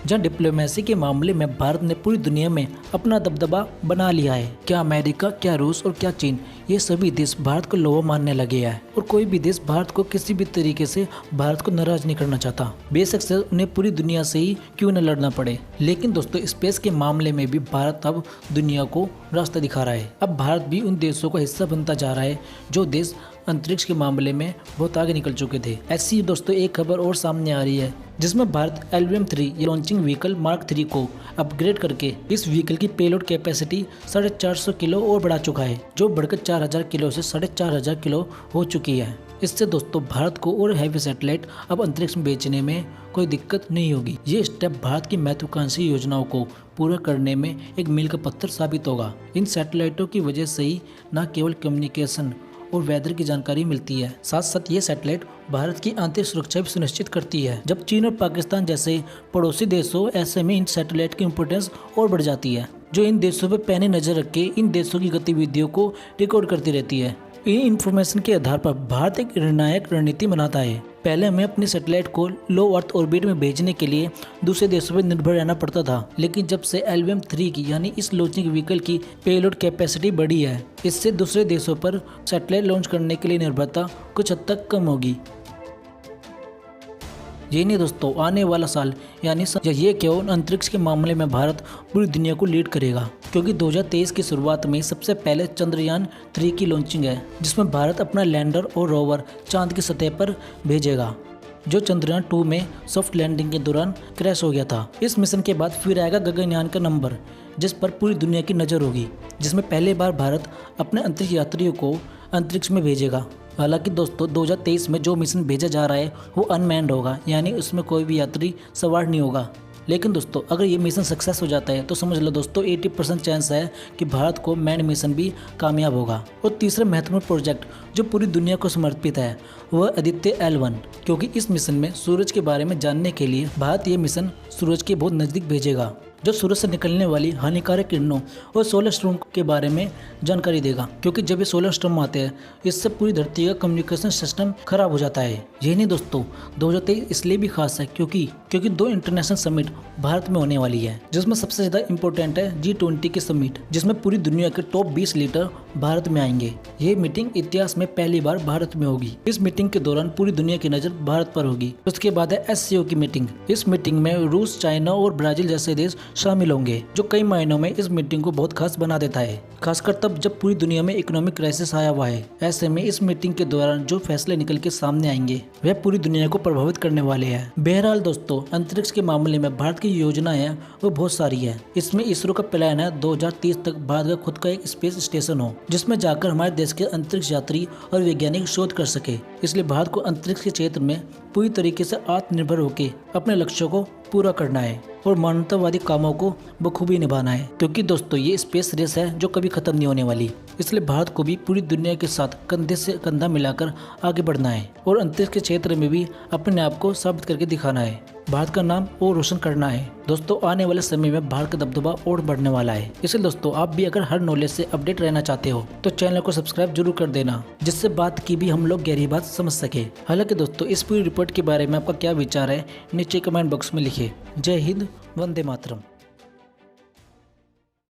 जहां डिप्लोमेसी के मामले में भारत ने पूरी दुनिया में अपना दबदबा बना लिया है। क्या अमेरिका, क्या रूस और क्या चीन, ये सभी देश भारत को लोहा मानने लगे हैं और कोई भी देश भारत को किसी भी तरीके से भारत को नाराज नहीं करना चाहता, बेशक से उन्हें पूरी दुनिया से ही क्यों न लड़ना पड़े। लेकिन दोस्तों, स्पेस के मामले में भी भारत अब दुनिया को रास्ता दिखा रहा है। अब भारत भी उन देशों का हिस्सा बनता जा रहा है जो देश अंतरिक्ष के मामले में बहुत आगे निकल चुके थे। ऐसी दोस्तों एक खबर और सामने आ रही है जिसमें Bharat LVM-3 launching vehicle mark 3 को अपग्रेड करके इस व्हीकल की पेलोड कैपेसिटी 450 किलो और बढ़ा चुका है, जो बढ़कर 4000 किलो से 4500 किलो हो चुकी है। इससे दोस्तों भारत को और हैवी सैटेलाइट अब अंतरिक्ष में बेचने में कोई दिक्कत नहीं होगी। ये स्टेप भारत की महत्वाकांक्षी योजनाओं को पूरा करने में एक मील का पत्थर साबित होगा। इन सैटेलाइटों की वजह से ही न केवल कम्युनिकेशन और वेदर की जानकारी मिलती है, साथ साथ ये सैटेलाइट भारत की आंतरिक सुरक्षा भी सुनिश्चित करती है। जब चीन और पाकिस्तान जैसे पड़ोसी देश हो, ऐसे में इन सैटेलाइट की इम्पोर्टेंस और बढ़ जाती है, जो इन देशों पर पैनी नजर रख के इन देशों की गतिविधियों को रिकॉर्ड करती रहती है। इन इंफॉर्मेशन के आधार पर भारत एक निर्णायक रणनीति बनाता है। पहले हमें अपनी सैटेलाइट को लो अर्थ ऑर्बिट में भेजने के लिए दूसरे देशों पर निर्भर रहना पड़ता था, लेकिन जब से LVM-3 की यानी इस लॉन्चिंग व्हीकल की पेलोड कैपेसिटी बढ़ी है, इससे दूसरे देशों पर सैटेलाइट लॉन्च करने के लिए निर्भरता कुछ हद तक कम होगी। ये नहीं दोस्तों, आने वाला साल यानी ये केवल अंतरिक्ष के मामले में भारत पूरी दुनिया को लीड करेगा, क्योंकि 2023 की शुरुआत में सबसे पहले चंद्रयान 3 की लॉन्चिंग है, जिसमें भारत अपना लैंडर और रोवर चांद की सतह पर भेजेगा, जो चंद्रयान 2 में सॉफ्ट लैंडिंग के दौरान क्रैश हो गया था। इस मिशन के बाद फिर आएगा गगनयान का नंबर, जिस पर पूरी दुनिया की नज़र होगी, जिसमें पहली बार भारत अपने अंतरिक्ष यात्रियों को अंतरिक्ष में भेजेगा। हालांकि दोस्तों 2023 में जो मिशन भेजा जा रहा है वो अनमैन्ड होगा, यानी उसमें कोई भी यात्री सवार नहीं होगा। लेकिन दोस्तों अगर ये मिशन सक्सेस हो जाता है तो समझ लो दोस्तों 80% चांस है कि भारत को मैंड मिशन भी कामयाब होगा। और तीसरा महत्वपूर्ण प्रोजेक्ट जो पूरी दुनिया को समर्पित है वह आदित्य L1, क्योंकि इस मिशन में सूरज के बारे में जानने के लिए भारत ये मिशन सूरज के बहुत नज़दीक भेजेगा, जो सूरज से निकलने वाली हानिकारक किरणों और सोलर स्टॉर्म के बारे में जानकारी देगा, क्योंकि जब ये सोलर स्टॉर्म आते हैं इससे पूरी धरती का कम्युनिकेशन सिस्टम खराब हो जाता है। यही नहीं दोस्तों, 2023 इसलिए भी खास है क्योंकि 2 इंटरनेशनल समिट भारत में होने वाली है, जिसमें सबसे ज्यादा इम्पोर्टेंट है G20 की समिट, जिसमें पूरी दुनिया के टॉप 20 लीडर भारत में आएंगे। ये मीटिंग इतिहास में पहली बार भारत में होगी। इस मीटिंग के दौरान पूरी दुनिया की नजर भारत पर होगी। उसके बाद है SCO की मीटिंग। इस मीटिंग में रूस, चाइना और ब्राजील जैसे देश शामिल होंगे, जो कई मायनों में इस मीटिंग को बहुत खास बना देता है, खासकर तब जब पूरी दुनिया में इकोनॉमिक क्राइसिस आया हुआ है। ऐसे में इस मीटिंग के दौरान जो फैसले निकल के सामने आएंगे वह पूरी दुनिया को प्रभावित करने वाले हैं। बहरहाल दोस्तों, अंतरिक्ष के मामले में भारत की योजनाएं हैं वो बहुत सारी है। इसमें इसरो का प्लान है 2030 तक भारत का खुद का एक स्पेस स्टेशन हो, जिसमें जाकर हमारे देश के अंतरिक्ष यात्री और वैज्ञानिक शोध कर सके। इसलिए भारत को अंतरिक्ष के क्षेत्र में पूरी तरीके से आत्मनिर्भर होकर अपने लक्ष्यों को पूरा करना है और मानवतावादी कामों को बखूबी निभाना है, क्योंकि दोस्तों ये स्पेस रेस है जो कभी खत्म नहीं होने वाली। इसलिए भारत को भी पूरी दुनिया के साथ कंधे से कंधा मिलाकर आगे बढ़ना है और अंतरिक्ष के क्षेत्र में भी अपने आप को साबित करके दिखाना है, भारत का नाम और रोशन करना है। दोस्तों आने वाले समय में भारत का दबदबा और बढ़ने वाला है। इसलिए दोस्तों आप भी अगर हर नॉलेज से अपडेट रहना चाहते हो तो चैनल को सब्सक्राइब जरूर कर देना, जिससे बात की भी हम लोग गहरी बात समझ सके। हालांकि दोस्तों इस पूरी रिपोर्ट के बारे में आपका क्या विचार है नीचे कमेंट बॉक्स में लिखिए। जय हिंद, वंदे मातरम।